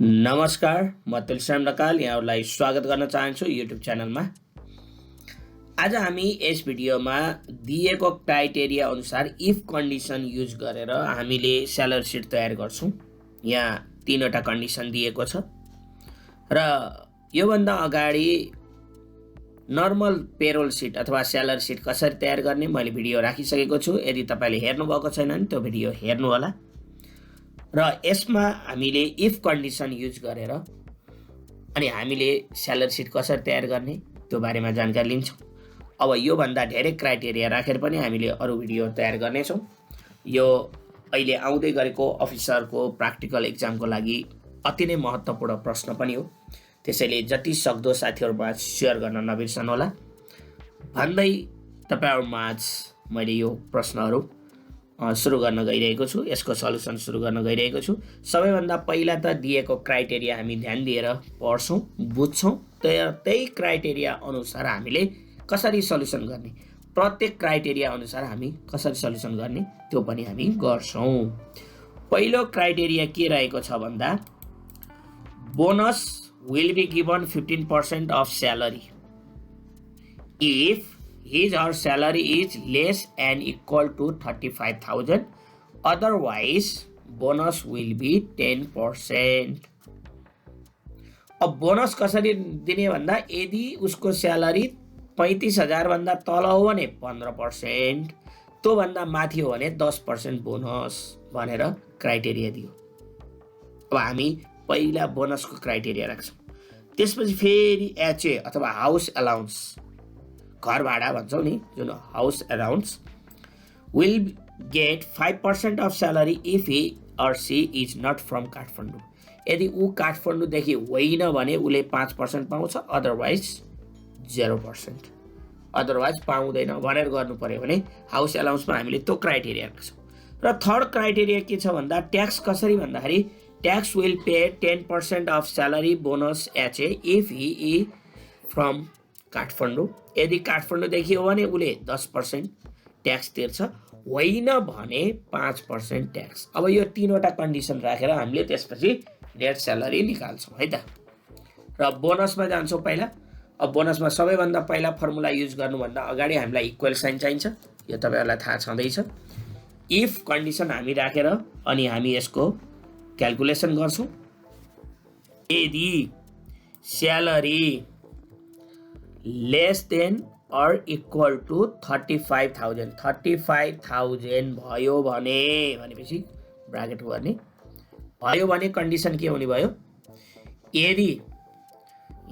नमस्कार, म राम ढकाल यहाँहरूलाई स्वागत गर्न चाहन्छु युट्युब च्यानलमा। आज हामी यस भिडियोमा दिएको क्राइटेरिया अनुसार इफ कन्डिसन युज गरेर हामीले स्यालेरी सिट तयार गर्छौं। यहाँ तीनवटा कन्डिसन दिएको छ र योभन्दा अगाडि नर्मल पेरोल सिट अथवा स्यालेरी सिट कसरी तयार गर्ने मैले भिडियो राखिसकेको छु। यदि तपाईले हेर्नु भएको छैन भने त्यो भिडियो हेर्नु होला। र यसमा हामीले इफ कन्डिसन युज गरेर अनि हामीले स्यालेरी सिट कसरी तयार गर्ने त्यो बारेमा जानकारी लिन्छौं। अब यो भन्दा धेरै क्राइटेरिया राखेर पनि हामीले अरु भिडियो तयार गर्नेछौं। यो अहिले आउँदै गरेको अफिसरको प्र्याक्टिकल एक्जामको लागि अति नै महत्त्वपूर्ण प्रश्न पनि हो। त्यसैले जति सक्दो साथीहरुमा शेयर गर्न नबिर्सनु होला भन्दै तपाईहरुमाझ मैले यो प्रश्नहरु सुरु गर्न गइरहेको छु। यसको सल्युसन सुरु गर्न गइरहेको छु। सबैभन्दा पहिला त दिएको क्राइटेरिया हामी ध्यान दिएर पढ्छौं, बुझ्छौं, त्यही क्राइटेरिया अनुसार हामीले कसरी सल्युसन गर्ने, प्रत्येक क्राइटेरिया अनुसार हामी कसरी सल्युसन गर्ने त्यो पनि हामी गर्छौं। पहिलो क्राइटेरिया के रहेको छ भन्दा bonus will be given 15% of salary if his or salary is less and equal to 35,000, otherwise bonus will be 10%. अब बोनस कसरी दिने भन्दा यदि उसको स्यालेरी 35,000 भन्दा तल हो भने 15%, त्यो भन्दा माथि हो भने 10% बोनस भनेर क्राइटेरिया दियो। अब हामी पहिला बोनसको क्राइटेरिया राख्छौं। त्यसपछि फेरि एचए अथवा हाउस अलाउन्स, घर भाडा भन्छौं नि, जुन house allowance will get 5% of salary if he or she is not from Kathmandu. यदि ऊ काठमाडौँ देखि होइन भने उले 5% पाउँछ, अदरवाइज 0%। अदरवाइज पाउँदैन भनेर गर्नु पर्यो भने हाउस अलाउन्समा हामीले त्यो क्राइटेरिया राख्छौं। र थर्ड क्राइटेरिया के छ भन्दा ट्याक्स कसरी भन्दाखेरि tax will pay 10% of salary bonus HA if he is from Kathmandu. यदि काठमाडौँ देखि हो भने उले 10% ट्याक्स तिर्छ, होइन भने 5% ट्याक्स। अब यो तीनवटा कन्डिसन राखेर हामीले त्यसपछि नेट स्यालेरी निकाल्छौं है त। र बोनसमा जान्छौं पहिला। अब बोनसमा सबैभन्दा पहिला फर्मुला युज गर्नुभन्दा अगाडि हामीलाई इक्वल साइन चाहिन्छ। यो तपाईहरुलाई थाहा छँदैछ। इफ कन्डिसन हामी राखेर अनि हामी यसको क्याल्कुलेसन गर्छौं। यदि salary less than or equal to 35,000 भयो भनेपछि ब्राकेट गर्ने भयो भने कन्डिसन के हुने भयो, यदि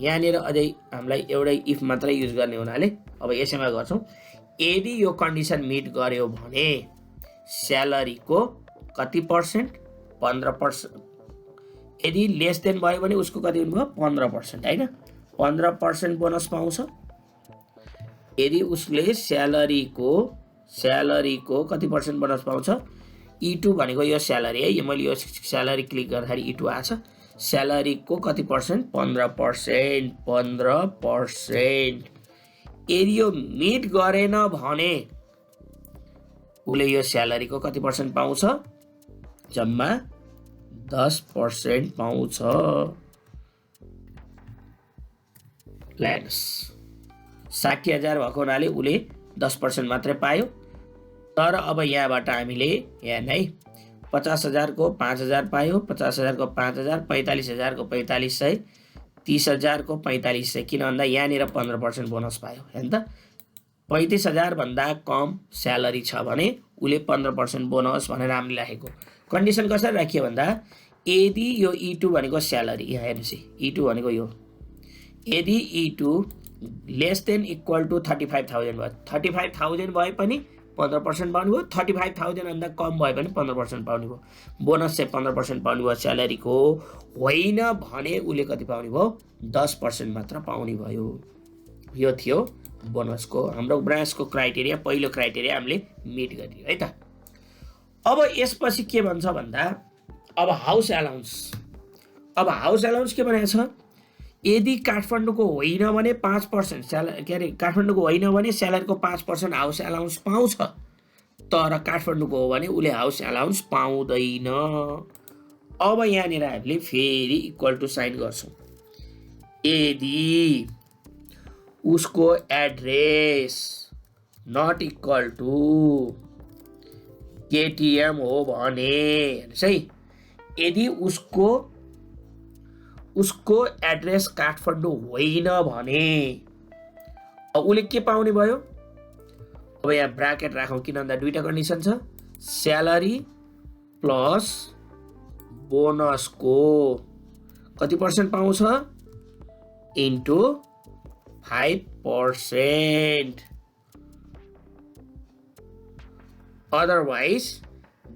यहाँनिर अझै हामीलाई एउटै इफ मात्रै युज गर्ने हुनाले अब यसैमा गर्छौं। यदि यो कन्डिसन मिट गर्यो भने स्यालेरीको कति पर्सेन्ट, 15%। यदि लेस देन भयो भने उसको कति हुनुभयो, 15% हैन, 15% बोनस पाउँछ। यदि उसले स्यालेरीको कति पर्सेन्ट बोनस पाउँछ, E2 भनेको यो स्यालेरी है, मैले यो स्यालेरी क्लिक गर्दाखेरि E2 आछ। स्यालेरीको कति पर्सेन्ट, 15%। यदि यो मिट गरेन भने उले यो स्यालेरीको कति पर्सेन्ट पाउँछ, जम्मा 10% पाउँछ। ल्यान्स 60,000 भएको हुनाले उले 10% मात्रै पायो। तर अब यहाँबाट हामीले यहाँ नै 50,000 को 5,000 पायो, 50,000 को 5,000, 45,000 को 4500, 30,000 को 4500, किन भन्दा यहाँनिर 15% बोनस पायो हैन त। 35,000 भन्दा कम स्यालेरी छ भने उले 15% बोनस भनेर हामीले राखेको। कन्डिसन कसरी राखियो भन्दा यदि यो E2 भनेको स्यालेरी, यहाँ हेर्नुस् E2 भनेको यो, यदि E2 less than equal to 35,000 भयो, 35,000 भए पनि 15% पाउनु भयो, 35,000 भन्दा कम भए पनि 15% पाउनु भयो। बोनस चाहिँ 15% पाउनु भयो स्यालेरीको, होइन भने उले कति पाउने भयो, 10% मात्र पाउने भयो। यो थियो बोनसको हाम्रो ब्रान्चको क्राइटेरिया। पहिलो क्राइटेरिया हामीले मिट गरियो है त। अब यसपछि के भन्छ भन्दा अब हाउस अलाउन्स। अब हाउस अलाउन्स के भनेको छ, यदि काठमाडौँको होइन भने 5% काठमाडौँको होइन भने स्यालेरीको 5% हाउस अलाउन्स पाउँछ, तर काठमाडौँको हो भने उले हाउस अलाउन्स पाउँदैन। अब यहाँनिर हामीले फेरि इक्वल टु साइन गर्छौँ। यदि उसको address not equal to KTM हो भने हेर्नुहोस् है, यदि उसको एड्रेस काठमाडौँ होइन भने अब उसले के पाउने भयो? अब यहाँ ब्राकेट राखौँ, किन भन्दा दुईटा कन्डिसन छ, स्यालेरी प्लस बोनसको कति पर्सेन्ट पाउँछ इन्टु 5%, अदरवाइज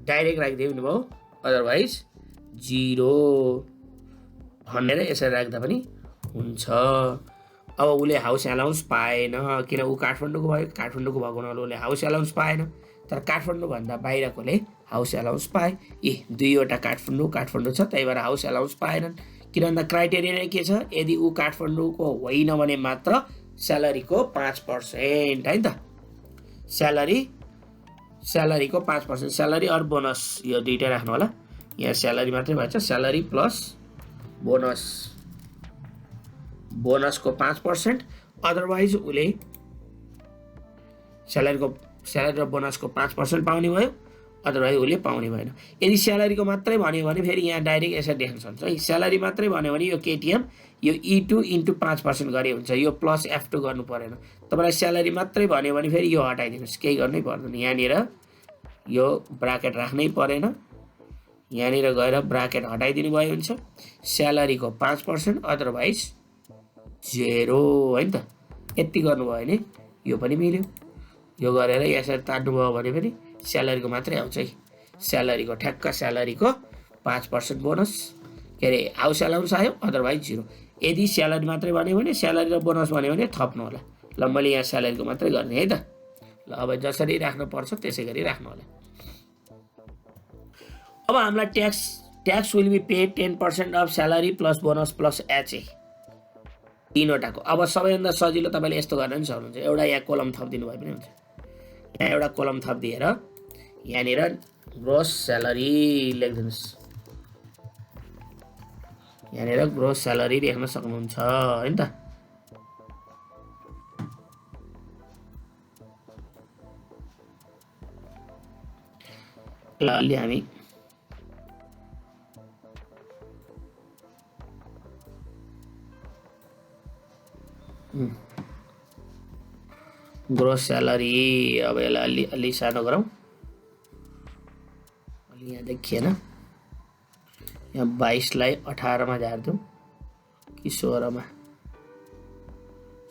डाइरेक्ट राखिदियो भने भयो, अदरवाइज 0 भनेर यसरी राख्दा पनि हुन्छ। अब उसले हाउस एलाउन्स पाएन, किन ऊ काठमाडौँको भयो, काठमाडौँको भएको हुनाले उसले हाउस एलाउन्स पाएन, तर काठमाडौँभन्दा बाहिरकोले हाउस एलाउन्स पाए। दुईवटा काठमाडौँ छ, त्यही भएर हाउस एलाउन्स पाएनन्। किन भन्दा क्राइटेरिया के छ, यदि ऊ काठमाडौँको होइन भने मात्र स्यालेरीको 5% है त, स्यालेरीको 5%, स्यालेरी अर बोनस यो दुईटै राख्नु होला। यहाँ स्यालेरी मात्रै भन्छ, स्यालेरी प्लस बोनसको 5%, अदरवाइज उसले स्यालेरी र बोनसको 5% पाउने भयो, अदरवाइज उसले पाउने भएन। यदि स्यालेरीको मात्रै भन्यो भने फेरि यहाँ डाइरेक्ट यसरी देख्न सक्छ है, स्यालेरी मात्रै भन्यो भने यो केटीएम यो E2 इन्टु 5% गरे हुन्छ, यो प्लस F2 गर्नु परेन। तपाईँलाई स्यालेरी मात्रै भन्यो भने फेरि यो हटाइदिनुहोस्, केही गर्नै पर्दैन। यहाँनिर यो ब्राकेट राख्नै परेन, यहाँनिर गएर ब्राकेट हटाइदिनु भयो हुन्छ, स्यालेरीको 5%, अदरवाइज 0 है त। यति गर्नुभयो भने यो पनि मिल्यो। यो गरेर यसरी तान्नुभयो भने पनि स्यालेरीको मात्रै आउँछ है, स्यालेरीको ठ्याक्क स्यालेरीको 5% बोनस, के अरे हाउस एलाउन्स आयो, अदरवाइज 0। यदि स्यालेरी मात्रै भन्यो भने, स्यालेरी र बोनस भन्यो भने थप्नु होला। ल मैले यहाँ स्यालेरीको मात्रै गर्ने है त। ल अब जसरी राख्नुपर्छ त्यसै गरी राख्नु होला। अब हामीलाई tax will be paid 10% of salary plus bonus plus HA, तीनवटाको। अब सबैभन्दा सजिलो तपाईँले यस्तो गर्न पनि सक्नुहुन्छ, एउटा यहाँ कोलम थपिदिनु भए पनि हुन्छ। यहाँ एउटा कोलम थपिदिएर यहाँनिर ग्रोस स्यालेरी लेखिदिनुहोस्, यहाँनिर ग्रोस स्यालेरी लेख्न सक्नुहुन्छ है त। ल अलि हामी ग्रोस स्यालेरी, अब यसलाई अलि सानो गरौँ, अलि यहाँ देखिएन, यहाँ 22लाई 18मा झारिदिउँ कि 16मा,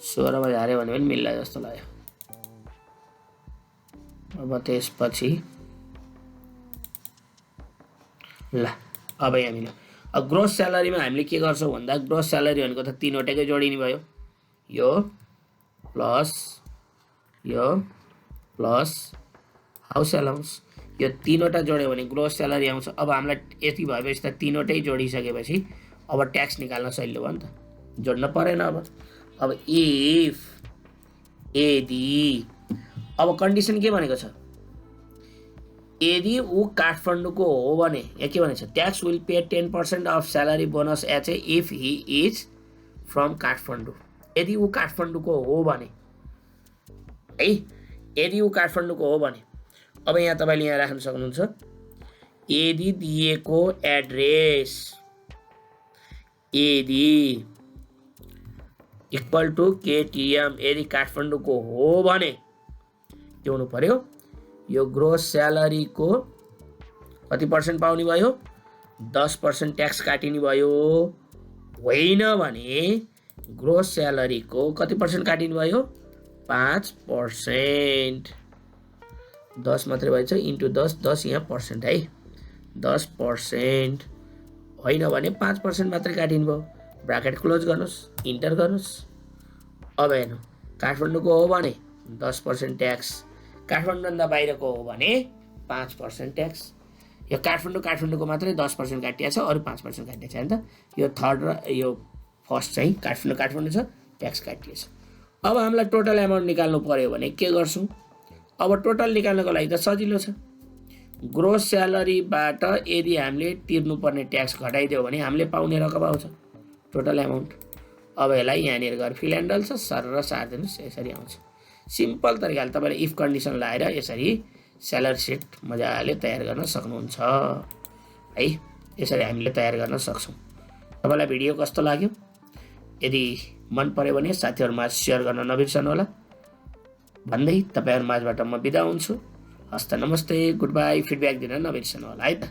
16मा झार्यो भने पनि मिल्ला जस्तो लाग्यो। अब त्यसपछि ल अब यहाँ मिल्यो। अब ग्रोस स्यालेरीमा हामीले के गर्छौँ भन्दा, ग्रोस स्यालेरी भनेको त तीनवटैकै जोडिने भयो, यो प्लस हाउस एलाउन्स, यो तीनवटा जोड्यो भने ग्रोस स्यालेरी आउँछ। अब हामीलाई यति भएपछि त तीनवटै जोडिसकेपछि अब ट्याक्स निकाल्न सजिलो भयो नि त, जोड्न परेन। अब यदि अब कन्डिसन के भनेको छ, यदि ऊ काठमाडौँको हो भने यहाँ के भनेको छ, tax will pay 10% of salary bonus HA if he is from Kathmandu. यदि ऊ काठमाडौँको हो भने है, यदि ऊ काठमाडौँको हो भने, अब यहाँ तपाईँले यहाँ राख्न सक्नुहुन्छ, यदि दिएको एड्रेस यदि इक्वल टु केटीएम, यदि काठमाडौँको हो भने के हुनु पर्यो, यो ग्रोस स्यालेरीको कति पर्सेन्ट पाउने भयो, 10% ट्याक्स काटिने भयो। होइन भने ग्रोस स्यालेरीको कति पर्सेन्ट काटिने भयो, 5%, 10 मात्रै भएछ इन्टु 10 यहाँ पर्सेन्ट है, 10%। होइन भने 5% मात्रै काटिने भयो। ब्राकेट क्लोज गर्नुहोस्, इन्टर गर्नुहोस्। अब हेर्नु, काठमाडौँको हो भने 10% ट्याक्स, काठमाडौँभन्दा बाहिरको हो भने 5% ट्याक्स। यो काठमाडौँको मात्रै 10% काटिएको छ, अरू 5% काटिएको छ नि त। यो थर्ड र यो फर्स्ट चाहिँ काठमाडौँ छ, ट्याक्स काटिएको छ। अब हामीलाई टोटल एमाउन्ट निकाल्नु पर्यो भने के गर्छौँ, अब टोटल निकाल्नको लागि त सजिलो छ, ग्रोस स्यालेरीबाट यदि हामीले तिर्नुपर्ने ट्याक्स घटाइदियो भने हामीले पाउने रकम आउँछ टोटल एमाउन्ट। अब यसलाई यहाँनिर गएर फिल एन्ड डल्छ सर र सार्दिनुहोस्, यसरी आउँछ। सिम्पल तरिकाले तपाईँले इफ कन्डिसन लगाएर यसरी स्यालेरी सिट मजाले तयार गर्न सक्नुहुन्छ है। यसरी हामीले तयार गर्न सक्छौँ। तपाईँलाई भिडियो कस्तो लाग्यो? यदि मन पर्यो भने साथीहरूमा सेयर गर्न नबिर्सनु होला भन्दै तपाईँहरू माझबाट म बिदा हुन्छु। हस्त नमस्ते, गुड बाई। फिडब्याक दिन नबिर्सनु होला है त।